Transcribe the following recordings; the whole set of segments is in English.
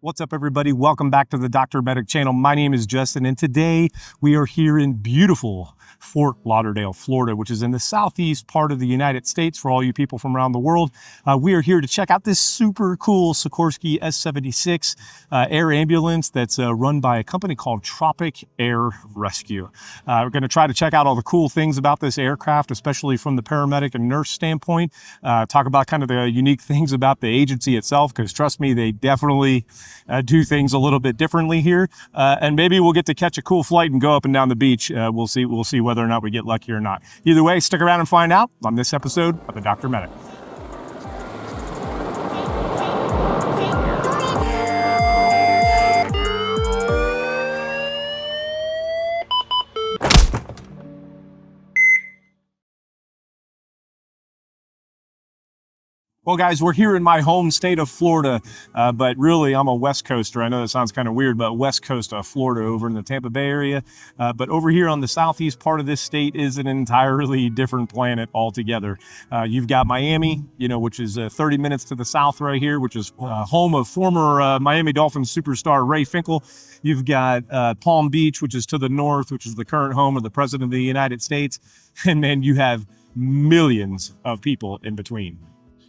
What's up, everybody? Welcome back to the Dr. Medic channel. My name is Justin, and today we are here in beautiful Fort Lauderdale, Florida, which is in the southeast part of the United States for all you people from around the world. We are here to check out this super cool Sikorsky S76 air ambulance that's run by a company called Tropic Air Rescue. We're going to try to check out all the cool things about this aircraft, especially from the paramedic and nurse standpoint. Talk about kind of the unique things about the agency itself, because trust me, they definitely do things a little bit differently here, and maybe we'll get to catch a cool flight and go up and down the beach. We'll see whether or not we get lucky or not. Either way, stick around and find out on this episode of the Dr. Medic. Well, guys, we're here in my home state of Florida, but really I'm a West Coaster. I know that sounds kind of weird, but West Coast of Florida over in the Tampa Bay area. But over here on the southeast part of this state is an entirely different planet altogether. You've got Miami, which is 30 minutes to the south right here, which is home of former Miami Dolphins superstar Ray Finkel. You've got Palm Beach, which is to the north, which is the current home of the President of the United States. And then you have millions of people in between.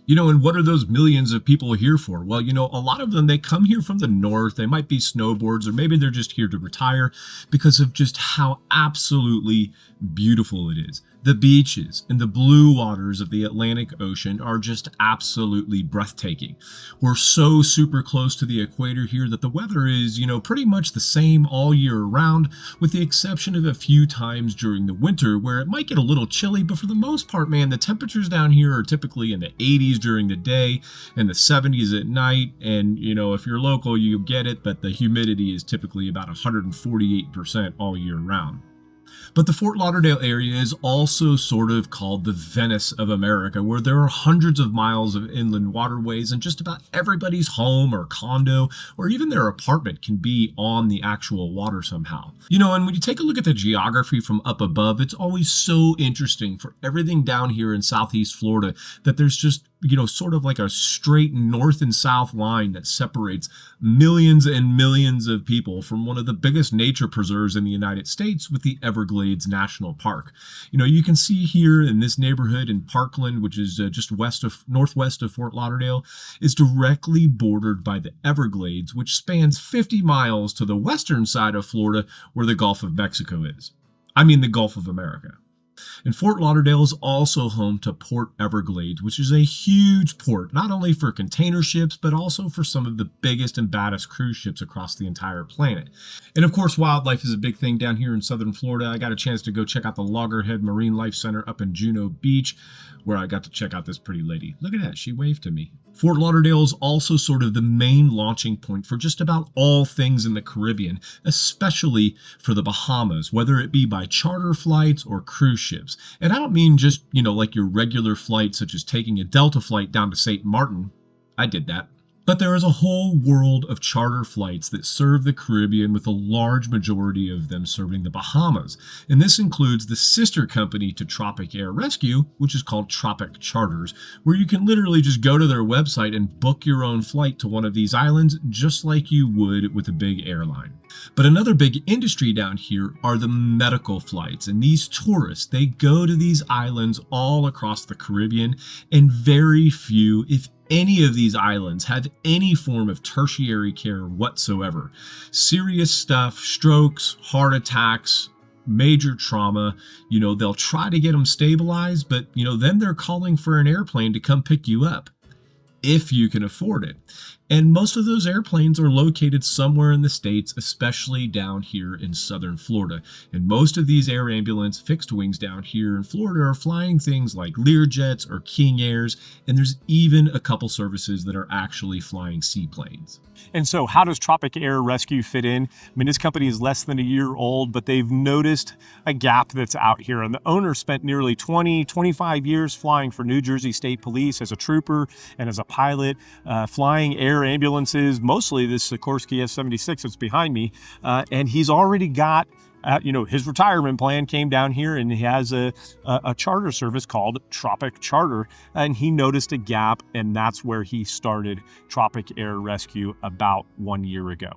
And what are those millions of people here for? Well, a lot of them, they come here from the north. They might be snowboards, or maybe they're just here to retire because of just how absolutely beautiful it is. The beaches and the blue waters of the Atlantic Ocean are just absolutely breathtaking. We're so super close to the equator here that the weather is, pretty much the same all year round, with the exception of a few times during the winter where it might get a little chilly, but for the most part, man, the temperatures down here are typically in the 80s during the day and the 70s at night. And, if you're local, you get it, but the humidity is typically about 148% all year round. But the Fort Lauderdale area is also sort of called the Venice of America, where there are hundreds of miles of inland waterways, and just about everybody's home or condo or even their apartment can be on the actual water somehow. And when you take a look at the geography from up above, it's always so interesting for everything down here in southeast Florida that there's just sort of like a straight north and south line that separates millions and millions of people from one of the biggest nature preserves in the United States with the Everglades National Park. You can see here in this neighborhood in Parkland, which is just northwest of Fort Lauderdale, is directly bordered by the Everglades, which spans 50 miles to the western side of Florida where the Gulf of Mexico is. I mean, the Gulf of America. And Fort Lauderdale is also home to Port Everglades, which is a huge port, not only for container ships, but also for some of the biggest and baddest cruise ships across the entire planet. And of course, wildlife is a big thing down here in southern Florida. I got a chance to go check out the Loggerhead Marine Life Center up in Juno Beach, where I got to check out this pretty lady. Look at that, she waved to me. Fort Lauderdale is also sort of the main launching point for just about all things in the Caribbean, especially for the Bahamas, whether it be by charter flights or cruise ships. And I don't mean just, like your regular flight, such as taking a Delta flight down to St. Martin. I did that. But there is a whole world of charter flights that serve the Caribbean, with a large majority of them serving the Bahamas. And this includes the sister company to Tropic Air Rescue, which is called Tropic Charters, where you can literally just go to their website and book your own flight to one of these islands, just like you would with a big airline. But another big industry down here are the medical flights. And these tourists, they go to these islands all across the Caribbean, and very few, if any of these islands, have any form of tertiary care whatsoever. Serious stuff, strokes, heart attacks, major trauma, they'll try to get them stabilized, but then they're calling for an airplane to come pick you up, if you can afford it. And most of those airplanes are located somewhere in the States, especially down here in southern Florida. And most of these air ambulance fixed wings down here in Florida are flying things like Learjets or King Airs, and there's even a couple services that are actually flying seaplanes. And so how does Tropic Air Rescue fit in? I mean, this company is less than a year old, but they've noticed a gap that's out here. And the owner spent nearly 25 years flying for New Jersey State Police as a trooper and as a pilot, flying air ambulances, mostly this Sikorsky S76 that's behind me. And he's already got his retirement plan came down here, and he has a charter service called Tropic Charter, and he noticed a gap, and that's where he started Tropic Air Rescue about 1 year ago.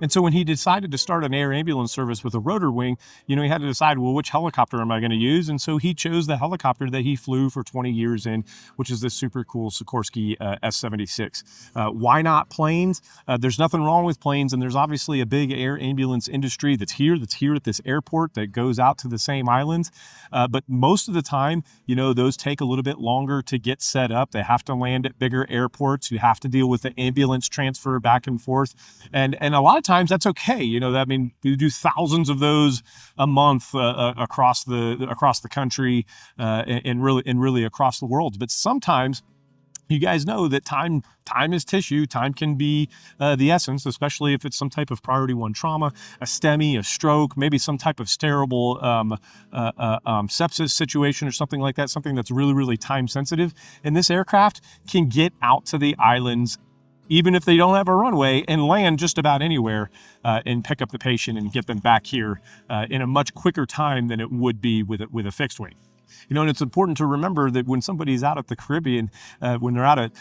And so when he decided to start an air ambulance service with a rotor wing, he had to decide, well, which helicopter am I going to use? And so he chose the helicopter that he flew for 20 years in, which is this super cool Sikorsky S76. Why not planes? There's nothing wrong with planes, and there's obviously a big air ambulance industry that's here at this airport that goes out to the same islands. But most of the time, those take a little bit longer to get set up. They have to land at bigger airports. You have to deal with the ambulance transfer back and forth. And a lot of times that's okay. We do thousands of those a month across the country and really across the world. But sometimes, you guys know that time is tissue. Time can be the essence, especially if it's some type of priority 1 trauma, a STEMI, a stroke, maybe some type of steerable sepsis situation or something like that, something that's really, really time sensitive. And this aircraft can get out to the islands even if they don't have a runway, and land just about anywhere and pick up the patient and get them back here in a much quicker time than it would be with a fixed wing. And it's important to remember that when somebody's out at the Caribbean, when they're out at,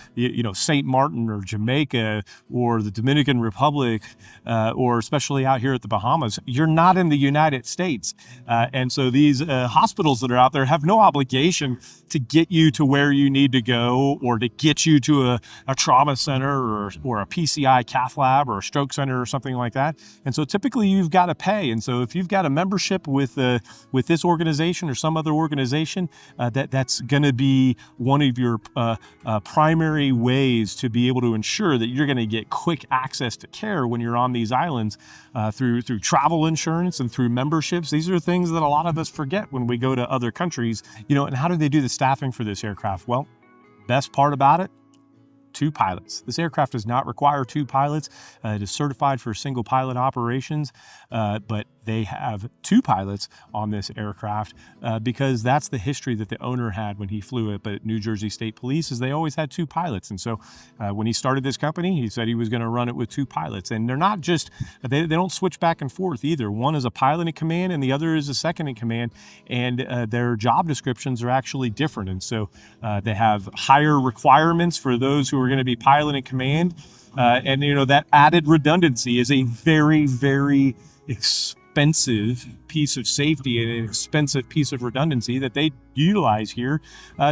St. Martin or Jamaica or the Dominican Republic, or especially out here at the Bahamas, you're not in the United States. And so these hospitals that are out there have no obligation to get you to where you need to go, or to get you to a trauma center or a PCI cath lab or a stroke center or something like that. And so typically you've got to pay. And so if you've got a membership with this organization or some other organization, that's going to be one of your primary ways to be able to ensure that you're going to get quick access to care when you're on these islands through travel insurance and through memberships. These are things that a lot of us forget when we go to other countries. And how do they do the staffing for this aircraft? Well, best part about it, 2 pilots. This aircraft does not require 2 pilots. It is certified for single pilot operations, but they have 2 pilots on this aircraft because that's the history that the owner had when he flew it. But New Jersey State Police is they always had 2 pilots. And so when he started this company, he said he was going to run it with 2 pilots. And they're not just, they don't switch back and forth either. One is a pilot in command and the other is a second in command. And their job descriptions are actually different. And so they have higher requirements for those who are going to be pilot in command. And that added redundancy is a very, very expensive piece of safety and an expensive piece of redundancy that they utilize here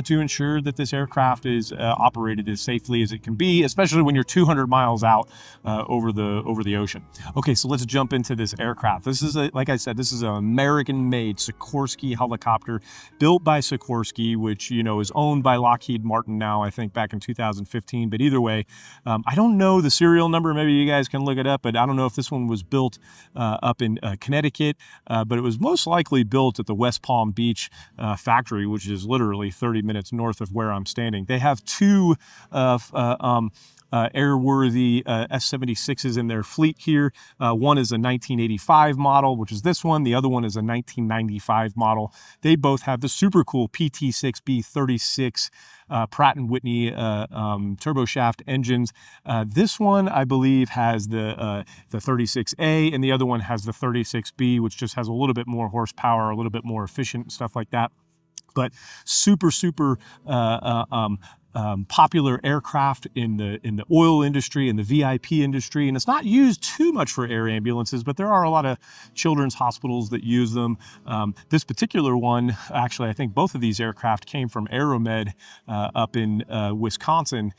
to ensure that this aircraft is operated as safely as it can be, especially when you're 200 miles out over the ocean. Okay, so let's jump into this aircraft. This is like I said, this is an American-made Sikorsky helicopter built by Sikorsky, which is owned by Lockheed Martin now, I think back in 2015. But either way, I don't know the serial number. Maybe you guys can look it up, but I don't know if this one was built up in Connecticut, but it was most likely built at the West Palm Beach factory, which is literally 30 minutes north of where I'm standing. They have 2 airworthy S76s in their fleet here. One is a 1985 model, which is this one. The other one is a 1995 model. They both have the super cool PT6B 36 Pratt & Whitney turboshaft engines. This one, I believe, has the 36A, and the other one has the 36B, which just has a little bit more horsepower, a little bit more efficient, stuff like that. But super popular aircraft in the oil industry and the VIP industry, and it's not used too much for air ambulances, but there are a lot of children's hospitals that use them. This particular one, actually, I think both of these aircraft came from Aeromed up in Wisconsin,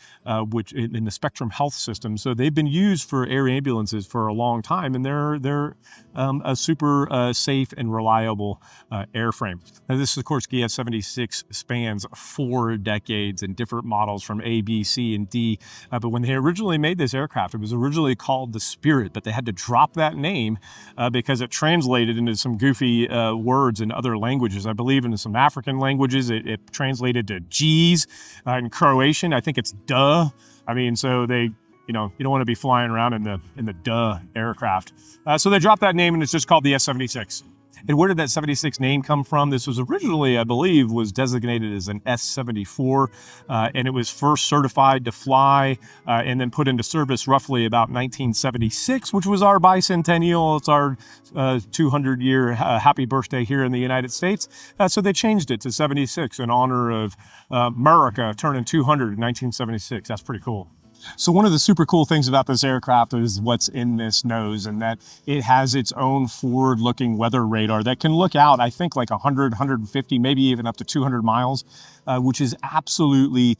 which in the Spectrum Health system. So they've been used for air ambulances for a long time, and they're a super safe and reliable airframe. Now, this Sikorsky S76 spans 4 decades and different models from A, B, C, and D. But when they originally made this aircraft, it was originally called the Spirit, but they had to drop that name because it translated into some goofy words in other languages. I believe in some African languages, it translated to G's. In Croatian, I think it's duh. I mean, so they, you don't want to be flying around in the duh aircraft. So they dropped that name and it's just called the S76. And where did that 76 name come from? This was originally, I believe, was designated as an S-74, and it was first certified to fly and then put into service roughly about 1976, which was our bicentennial. It's our 200-year happy birthday here in the United States. So they changed it to 76 in honor of America turning 200 in 1976. That's pretty cool. So one of the super cool things about this aircraft is what's in this nose, and that it has its own forward-looking weather radar that can look out, I think, like 100, 150, maybe even up to 200 miles, which is absolutely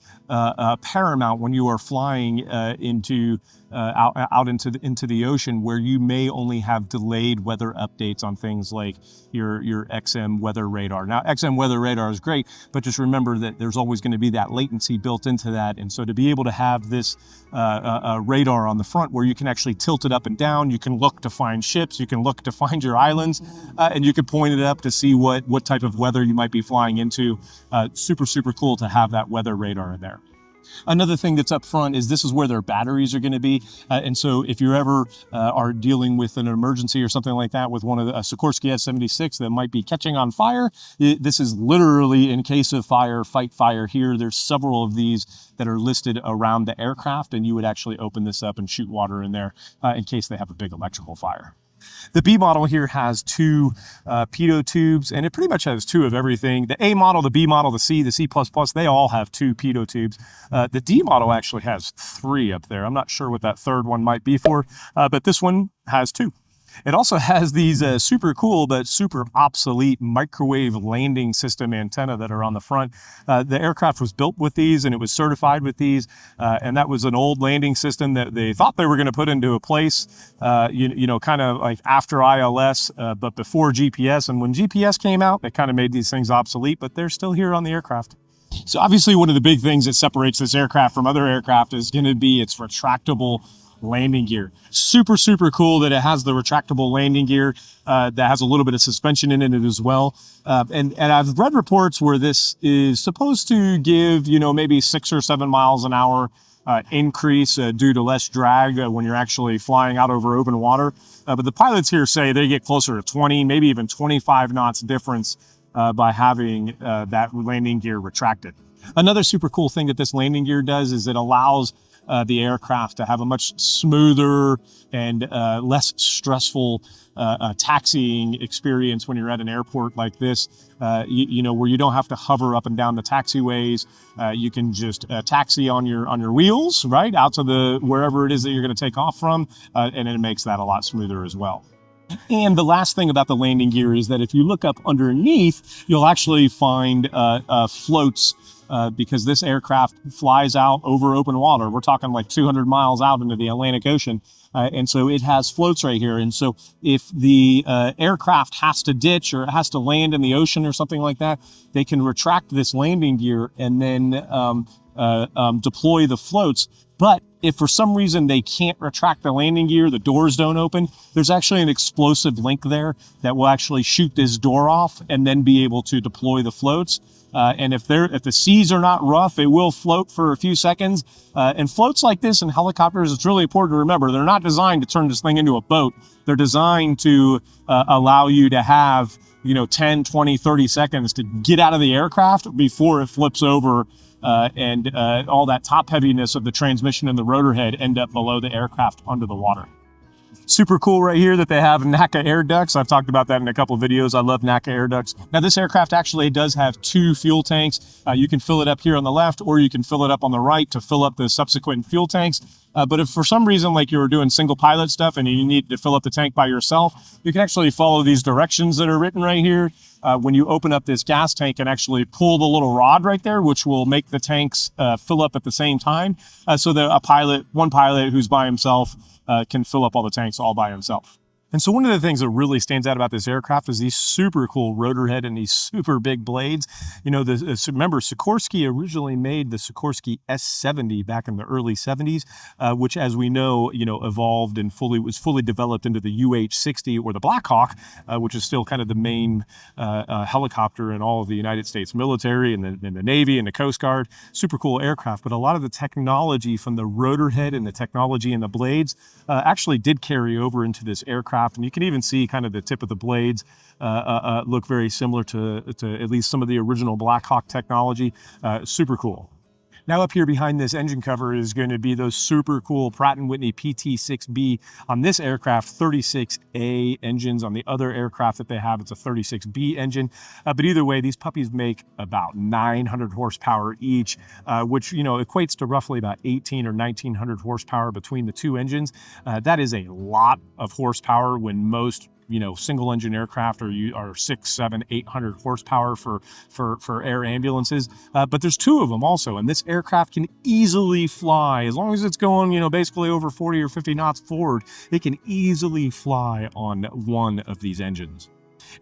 paramount when you are flying out into the ocean, where you may only have delayed weather updates on things like your XM weather radar. Now, XM weather radar is great, but just remember that there's always going to be that latency built into that. And so to be able to have this radar on the front where you can actually tilt it up and down, you can look to find ships, you can look to find your islands, and you can point it up to see what type of weather you might be flying into. Super, super cool to have that weather radar in there. Another thing that's up front is this is where their batteries are going to be. And so if you ever are dealing with an emergency or something like that with one of the Sikorsky S76 that might be catching on fire, this is literally in case of fire, fight fire here. There's several of these that are listed around the aircraft, and you would actually open this up and shoot water in there in case they have a big electrical fire. The B model here has two pitot tubes, and it pretty much has two of everything. The A model, the B model, the C, they all have two pitot tubes. The D model actually has three up there. I'm not sure what that third one might be for, but this one has two. It also has these super cool but super obsolete microwave landing system antenna that are on the front. The aircraft was built with these, and it was certified with these, and that was an old landing system that they thought they were going to put into a place, you know, kind of like after ILS, but before GPS. And when GPS came out, they kind of made these things obsolete, but they're still here on the aircraft. So obviously one of the big things that separates this aircraft from other aircraft is going to be its retractable landing gear. Super, super cool that it has the retractable landing gear that has a little bit of suspension in it as well. And I've read reports where this is supposed to give, you know, maybe 6 or 7 miles an hour increase due to less drag when you're actually flying out over open water. But the pilots here say they get closer to 20, maybe even 25 knots difference by having that landing gear retracted. Another super cool thing that this landing gear does is it allows the aircraft to have a much smoother and less stressful taxiing experience when you're at an airport like this, you know, where you don't have to hover up and down the taxiways. You can just taxi on your wheels, right, out to the wherever it is that you're going to take off from, and it makes that a lot smoother as well. And the last thing about the landing gear is that if you look up underneath, you'll actually find floats, because this aircraft flies out over open water. We're talking like 200 miles out into the Atlantic Ocean. And so it has floats right here. And so if the aircraft has to ditch or it has to land in the ocean or something like that, they can retract this landing gear and then deploy the floats. But if for some reason they can't retract the landing gear, the doors don't open, there's actually an explosive link there that will actually shoot this door off and then be able to deploy the floats. And if the seas are not rough, it will float for a few seconds. And floats like this in helicopters, it's really important to remember, they're not designed to turn this thing into a boat. They're designed to allow you to have, you know, 10, 20, 30 seconds to get out of the aircraft before it flips over, and all that top heaviness of the transmission and the rotor head end up below the aircraft under the water. Super cool right here that they have NACA air ducts. I've talked about that in a couple of videos. I love NACA air ducts. Now this aircraft actually does have two fuel tanks. You can fill it up here on the left, or you can fill it up on the right to fill up the subsequent fuel tanks. But if for some reason, like you were doing single pilot stuff and you need to fill up the tank by yourself, you can actually follow these directions that are written right here. When you open up this gas tank and actually pull the little rod right there, which will make the tanks fill up at the same time. So that one pilot who's by himself can fill up all the tanks all by himself. And so one of the things that really stands out about this aircraft is these super cool rotor head and these super big blades. You know, remember Sikorsky originally made the Sikorsky S70 back in the early 70s, which, as we know, evolved and was fully developed into the UH-60 or the Black Hawk, which is still kind of the main helicopter in all of the United States military and the Navy and the Coast Guard. Super cool aircraft, but a lot of the technology from the rotor head and the technology in the blades actually did carry over into this aircraft aircraft, and you can even see kind of the tip of the blades look very similar to at least some of the original Black Hawk technology. Super cool. Now up here behind this engine cover is going to be those super cool Pratt & Whitney PT6B. On this aircraft, 36A engines. On the other aircraft that they have, it's a 36B engine. But either way, these puppies make about 900 horsepower each, which, you know, equates to roughly about 18 or 1900 horsepower between the two engines. That is a lot of horsepower when most, you know, single engine aircraft are 6, 7, 800 horsepower for air ambulances. But there's two of them also, and this aircraft can easily fly as long as it's going, you know, basically over 40 or 50 knots forward. It can easily fly on one of these engines.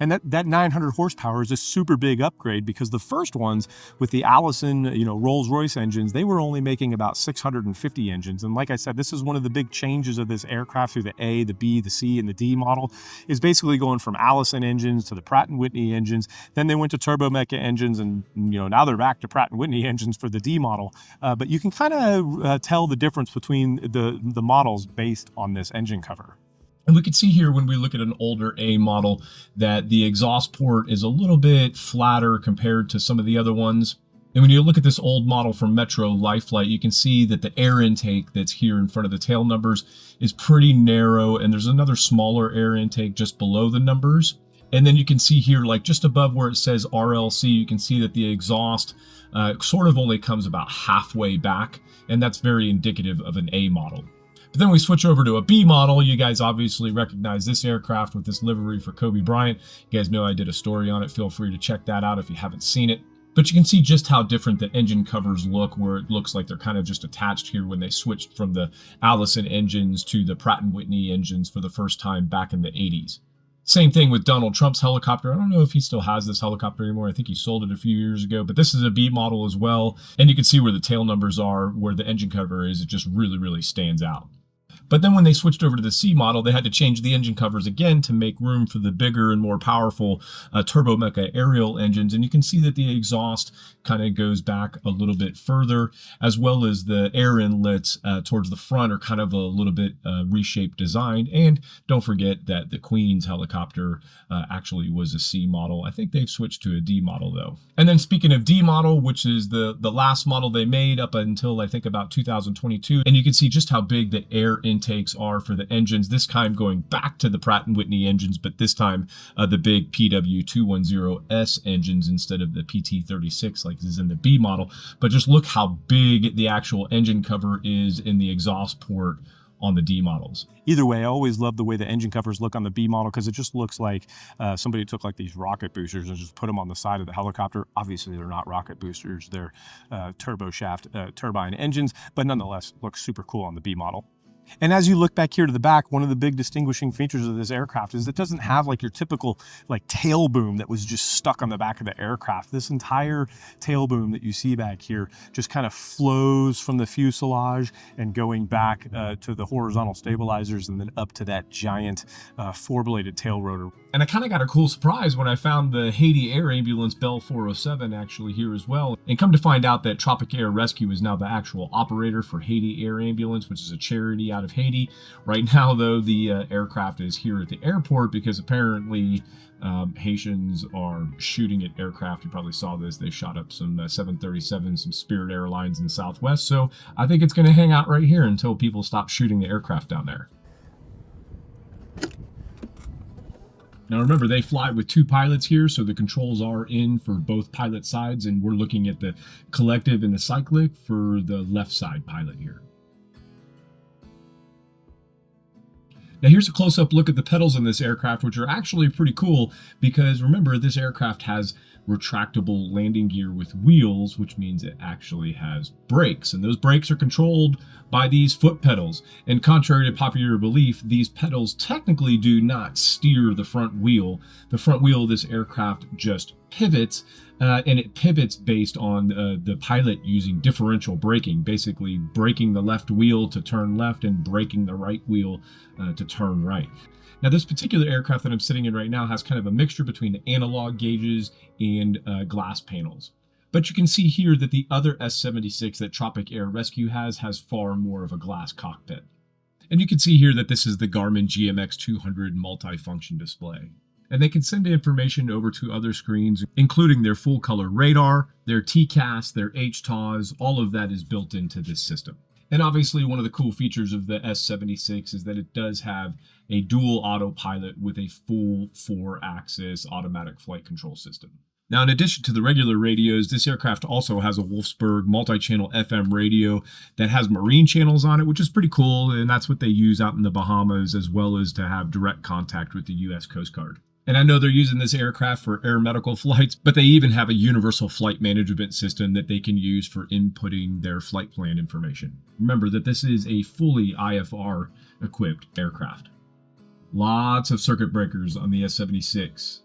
And that 900 horsepower is a super big upgrade, because the first ones with the Allison, you know, Rolls-Royce engines, they were only making about 650 engines. And like I said, this is one of the big changes of this aircraft through the A, the B, the C, and the D model, is basically going from Allison engines to the Pratt & Whitney engines. Then they went to turbomeca engines, and, you know, now they're back to Pratt & Whitney engines for the D model. But you can kind of tell the difference between the models based on this engine cover. And we can see here when we look at an older A model that the exhaust port is a little bit flatter compared to some of the other ones. And when you look at this old model from Metro Lifelight, you can see that the air intake that's here in front of the tail numbers is pretty narrow, and there's another smaller air intake just below the numbers. And then you can see here, like just above where it says RLC, you can see that the exhaust sort of only comes about halfway back, and that's very indicative of an A model. But then we switch over to a B model. You guys obviously recognize this aircraft with this livery for Kobe Bryant. You guys know I did a story on it. Feel free to check that out if you haven't seen it. But you can see just how different the engine covers look, where it looks like they're kind of just attached here when they switched from the Allison engines to the Pratt & Whitney engines for the first time back in the 80s. Same thing with Donald Trump's helicopter. I don't know if he still has this helicopter anymore. I think he sold it a few years ago, but this is a B model as well. And you can see where the tail numbers are, where the engine cover is. It just really, really stands out. But then when they switched over to the C model, they had to change the engine covers again to make room for the bigger and more powerful turbomeca aerial engines. And you can see that the exhaust kind of goes back a little bit further, as well as the air inlets towards the front are kind of a little bit reshaped design. And don't forget that the Queen's helicopter actually was a C model. I think they've switched to a D model though. And then speaking of D model, which is the last model they made up until I think about 2022, and you can see just how big the air intakes are for the engines, this time going back to the Pratt & Whitney engines, but this time the big PW210S engines instead of the PT36 like is in the B model. But just look how big the actual engine cover is in the exhaust port on the D models. Either way, I always love the way the engine covers look on the B model, because it just looks like somebody took like these rocket boosters and just put them on the side of the helicopter. Obviously, they're not rocket boosters. They're turbo shaft turbine engines, but nonetheless, looks super cool on the B model. And as you look back here to the back, one of the big distinguishing features of this aircraft is it doesn't have like your typical like tail boom that was just stuck on the back of the aircraft. This entire tail boom that you see back here just kind of flows from the fuselage and going back to the horizontal stabilizers and then up to that giant four-bladed tail rotor. And I kind of got a cool surprise when I found the Haiti Air Ambulance Bell 407 actually here as well. And come to find out that Tropic Air Rescue is now the actual operator for Haiti Air Ambulance, which is a charity out of Haiti. Right now, though, the aircraft is here at the airport because apparently Haitians are shooting at aircraft. You probably saw this. They shot up some 737s, some Spirit Airlines in the Southwest. So I think it's going to hang out right here until people stop shooting the aircraft down there. Now remember, they fly with two pilots here, so the controls are in for both pilot sides, and we're looking at the collective and the cyclic for the left side pilot here. Now here's a close-up look at the pedals in this aircraft, which are actually pretty cool because remember, this aircraft has retractable landing gear with wheels, which means it actually has brakes, and those brakes are controlled by these foot pedals. And contrary to popular belief, these pedals technically do not steer the front wheel. The front wheel of this aircraft just pivots, and it pivots based on the pilot using differential braking, basically braking the left wheel to turn left and braking the right wheel to turn right. Now, this particular aircraft that I'm sitting in right now has kind of a mixture between the analog gauges and glass panels. But you can see here that the other S-76 that Tropic Air Rescue has far more of a glass cockpit. And you can see here that this is the Garmin GMX200 multifunction display. And they can send information over to other screens, including their full color radar, their TCAS, their HTAWs, all of that is built into this system. And obviously one of the cool features of the S76 is that it does have a dual autopilot with a full 4-axis automatic flight control system. Now, in addition to the regular radios, this aircraft also has a Wolfsburg multi-channel FM radio that has marine channels on it, which is pretty cool. And that's what they use out in the Bahamas, as well as to have direct contact with the U.S. Coast Guard. And I know they're using this aircraft for air medical flights, but they even have a universal flight management system that they can use for inputting their flight plan information. Remember that this is a fully IFR equipped aircraft. Lots of circuit breakers on the S76.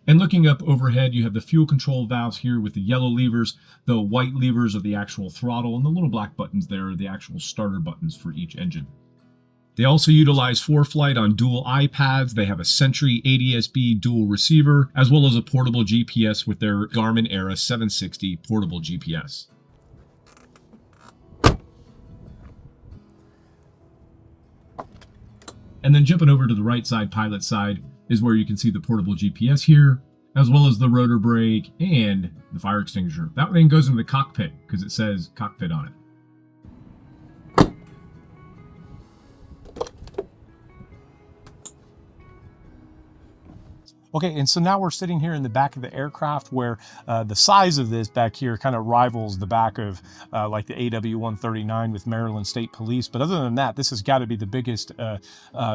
And looking up overhead, you have the fuel control valves here with the yellow levers. The white levers are the actual throttle, and the little black buttons there are the actual starter buttons for each engine. They also utilize ForeFlight on dual iPads. They have a Sentry ADS-B dual receiver, as well as a portable GPS with their Garmin Era 760 portable GPS. And then jumping over to the right side, pilot side, is where you can see the portable GPS here, as well as the rotor brake and the fire extinguisher. That then goes into the cockpit because it says cockpit on it. Okay, and so now we're sitting here in the back of the aircraft where the size of this back here kind of rivals the back of like the AW-139 with Maryland State Police. But other than that, this has got to be the biggest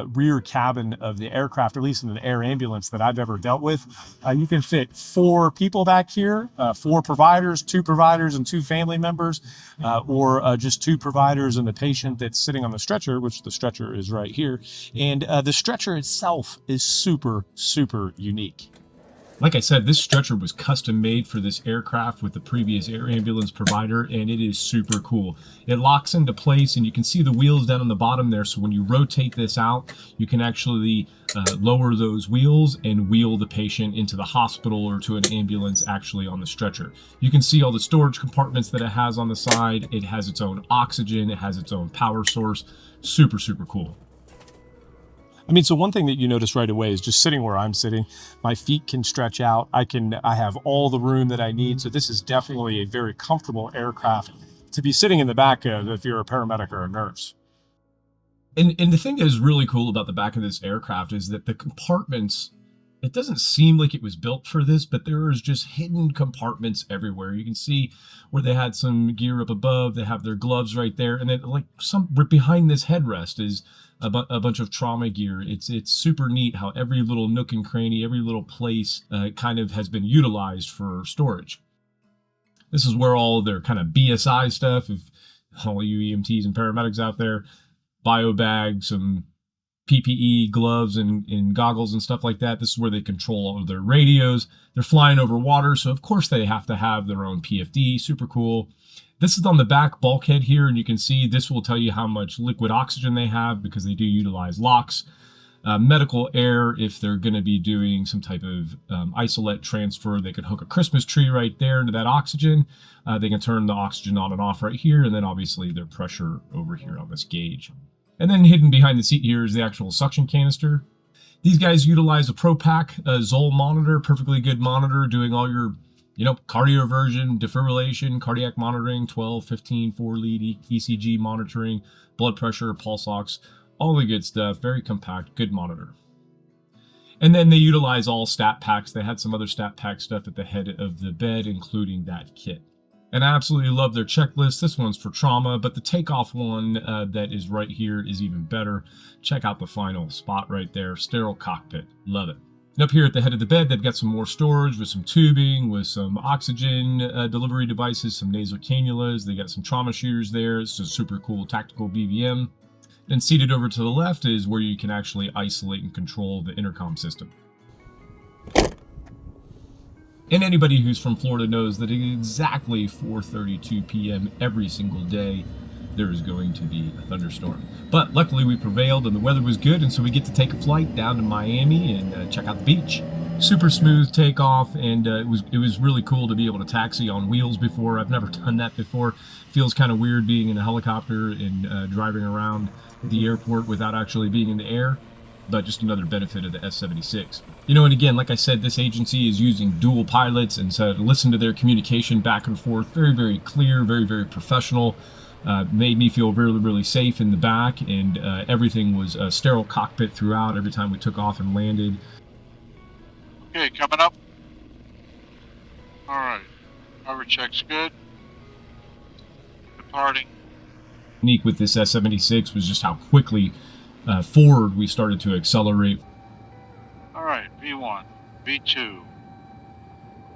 rear cabin of the aircraft, at least in an air ambulance that I've ever dealt with. You can fit 4 people back here, 4 providers, 2 providers and 2 family members, or just 2 providers and the patient that's sitting on the stretcher, which the stretcher is right here. And the stretcher itself is super, super unique. Like I said, this stretcher was custom made for this aircraft with the previous air ambulance provider, and it is super cool. It locks into place, and you can see the wheels down on the bottom there. So when you rotate this out, you can actually lower those wheels and wheel the patient into the hospital or to an ambulance actually on the stretcher. You can see all the storage compartments that it has on the side. It has its own oxygen. It has its own power source. Super, super cool. I mean, so one thing that you notice right away is just sitting where I'm sitting, my feet can stretch out. I have all the room that I need. So this is definitely a very comfortable aircraft to be sitting in the back of if you're a paramedic or a nurse. And the thing that is really cool about the back of this aircraft is that the compartments, it doesn't seem like it was built for this, but there is just hidden compartments everywhere. You can see where they had some gear up above. They have their gloves right there. And then like behind this headrest is a bunch of trauma gear. It's super neat how every little nook and cranny, every little place kind of has been utilized for storage. This is where all their kind of BSI stuff, if all you EMTs and paramedics out there, bio bags, some PPE, gloves, and goggles and stuff like that. This is where they control all of their radios. They're flying over water, so of course they have to have their own PFD. Super cool. This is on the back bulkhead here, and you can see this will tell you how much liquid oxygen they have because they do utilize LOX. Medical air, if they're going to be doing some type of isolate transfer, they could hook a Christmas tree right there into that oxygen. They can turn the oxygen on and off right here, and then obviously their pressure over here on this gauge. And then hidden behind the seat here is the actual suction canister. These guys utilize a ProPack Zoll monitor, perfectly good monitor, doing all your cardioversion, defibrillation, cardiac monitoring, 12, 15, 4-lead ECG monitoring, blood pressure, pulse ox, all the good stuff. Very compact, good monitor. And then they utilize all stat packs. They had some other stat pack stuff at the head of the bed, including that kit. And I absolutely love their checklist. This one's for trauma, but the takeoff one that is right here is even better. Check out the final spot right there. Sterile cockpit. Love it. And up here at the head of the bed, they've got some more storage with some tubing, with some oxygen delivery devices, some nasal cannulas. They got some trauma shears there. It's a super cool tactical BVM. And seated over to the left is where you can actually isolate and control the intercom system. And anybody who's from Florida knows that at exactly 4:32 p.m. every single day, there is going to be a thunderstorm. But luckily we prevailed and the weather was good, and so we get to take a flight down to Miami and check out the beach. Super smooth takeoff, and it was really cool to be able to taxi on wheels before. I've never done that before. Feels kind of weird being in a helicopter and driving around the airport without actually being in the air, but just another benefit of the S76. And again, like I said, this agency is using dual pilots, and so to listen to their communication back and forth, very, very clear, very, very professional. Made me feel really, really safe in the back, and everything was a sterile cockpit throughout every time we took off and landed. Okay, coming up. All right, cover check's good. Departing. Unique with this S76 was just how quickly forward we started to accelerate. All right, V1, V2.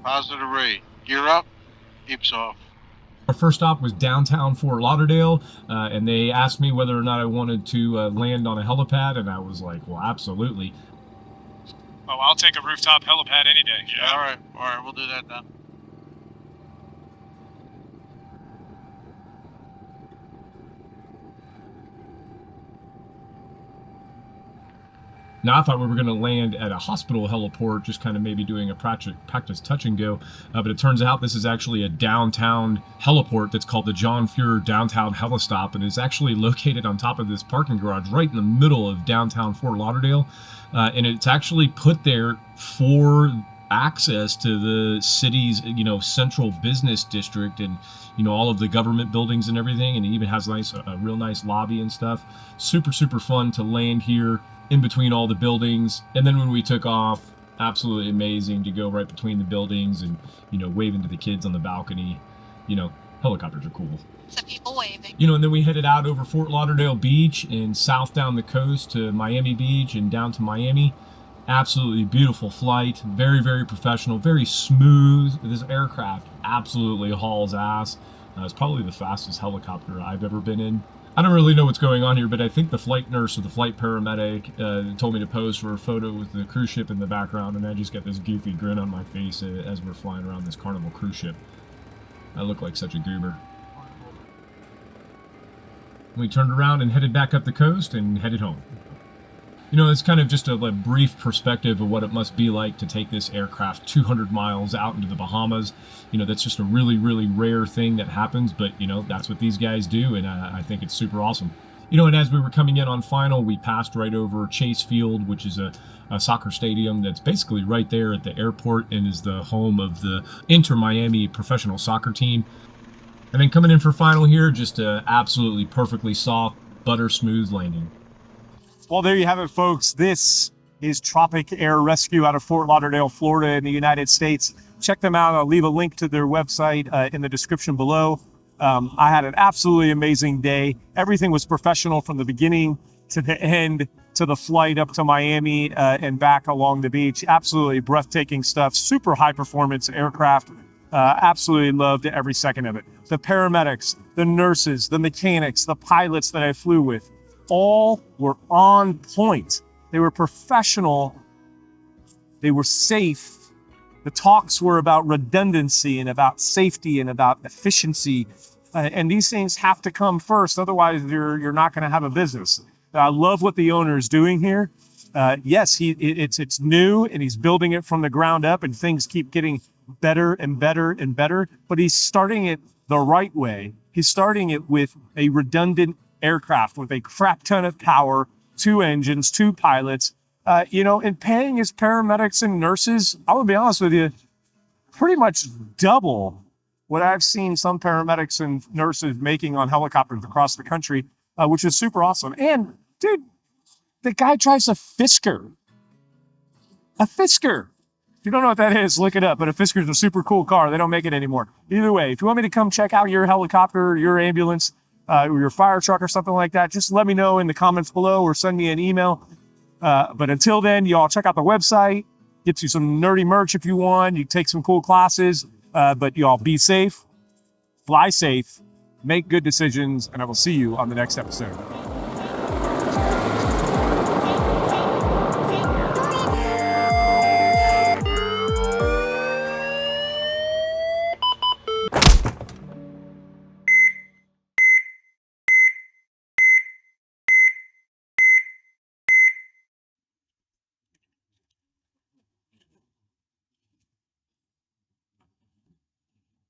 Positive rate. Gear up. Keeps off. Our first stop was downtown Fort Lauderdale, and they asked me whether or not I wanted to land on a helipad, and I was like, well, absolutely. Oh, I'll take a rooftop helipad any day. Yeah. All right, we'll do that then. Now, I thought we were going to land at a hospital heliport, just kind of maybe doing a practice touch and go. But it turns out this is actually a downtown heliport that's called the John Fuhrer Downtown Helistop, and is actually located on top of this parking garage right in the middle of downtown Fort Lauderdale. And it's actually put there for access to the city's, central business district, and, all of the government buildings and everything. And it even has a real nice lobby and stuff. Super, super fun to land here in between all the buildings. And then when we took off, absolutely amazing to go right between the buildings and, waving to the kids on the balcony. Helicopters are cool. Some people waving. And then we headed out over Fort Lauderdale Beach and south down the coast to Miami Beach and down to Miami. Absolutely beautiful flight. Very, very professional, very smooth. This aircraft absolutely hauls ass. It's probably the fastest helicopter I've ever been in. I don't really know what's going on here, but I think the flight nurse or the flight paramedic told me to pose for a photo with the cruise ship in the background, and I just got this goofy grin on my face as we're flying around this Carnival cruise ship. I look like such a goober. We turned around and headed back up the coast and headed home. It's kind of just a brief perspective of what it must be like to take this aircraft 200 miles out into the Bahamas. That's just a really, really rare thing that happens, but, that's what these guys do, and I think it's super awesome. And as we were coming in on final, we passed right over Chase Field, which is a soccer stadium that's basically right there at the airport and is the home of the Inter-Miami professional soccer team. And then coming in for final here, just a absolutely perfectly soft, butter smooth landing. Well, there you have it, folks. This is Tropic Air Rescue out of Fort Lauderdale, Florida in the United States. Check them out. I'll leave a link to their website in the description below. I had an absolutely amazing day. Everything was professional from the beginning to the end, to the flight up to Miami and back along the beach. Absolutely breathtaking stuff. Super high performance aircraft. Absolutely loved every second of it. The paramedics, the nurses, the mechanics, the pilots that I flew with, all were on point. They were professional. They were safe. The talks were about redundancy and about safety and about efficiency. And these things have to come first. Otherwise, you're not going to have a business. I love what the owner is doing here. Yes, it's new, and he's building it from the ground up, and things keep getting better and better and better. But he's starting it the right way. He's starting it with a redundant aircraft with a crap ton of power, 2 engines, 2 pilots, and paying his paramedics and nurses, I would be honest with you, pretty much double what I've seen some paramedics and nurses making on helicopters across the country, which is super awesome. And dude, the guy drives a Fisker. A Fisker. If you don't know what that is, look it up. But a Fisker is a super cool car. They don't make it anymore. Either way, if you want me to come check out your helicopter, your ambulance, or your fire truck or something like that, just let me know in the comments below or send me an email. But until then, y'all check out the website, get you some nerdy merch if you want. You take some cool classes, but y'all be safe, fly safe, make good decisions, and I will see you on the next episode.